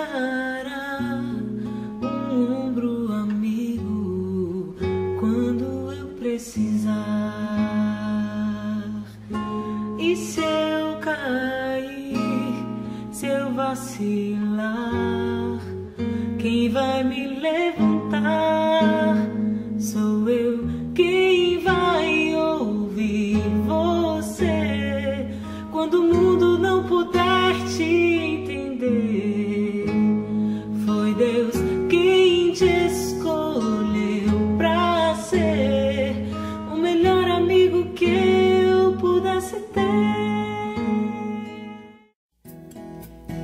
dará um ombro amigo quando eu precisar. E se eu cair, se eu vacilar, quem vai me levantar? Sou eu. Quem vai ouvir você quando o mundo não puder te entender? Foi Deus quem te escolheu pra ser o melhor amigo que eu pudesse ter.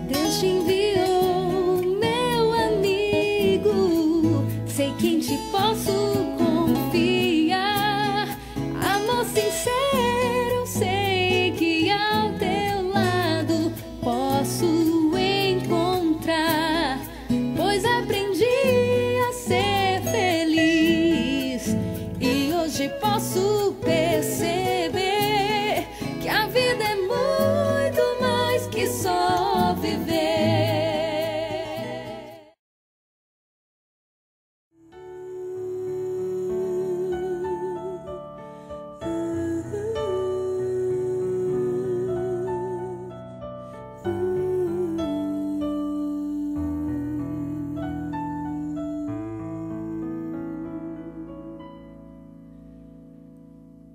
Deus te enviou, meu amigo, sei que em ti posso confiar. Amor sincero, sei que ao teu lado posso encontrar, pois aprendi a ser feliz e hoje posso perceber que a vida é muito mais que só viver.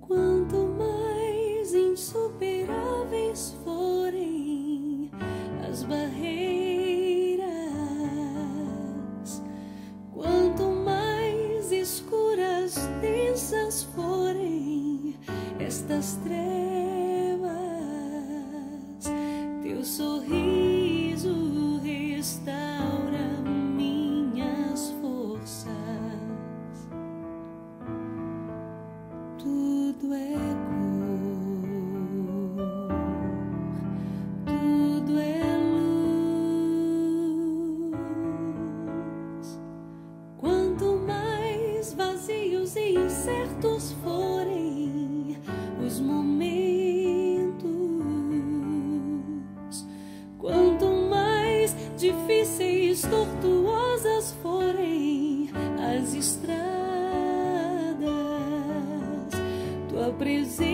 Quanto mais insuperáveis forem as barreiras, quanto mais escuras, densas forem estas trevas, teu sorriso restaura minhas forças. Tudo é cor, tudo é luz. Quanto mais vazios e incertos forem os momentos, quanto mais difíceis, tortuosas forem as estradas, tua presença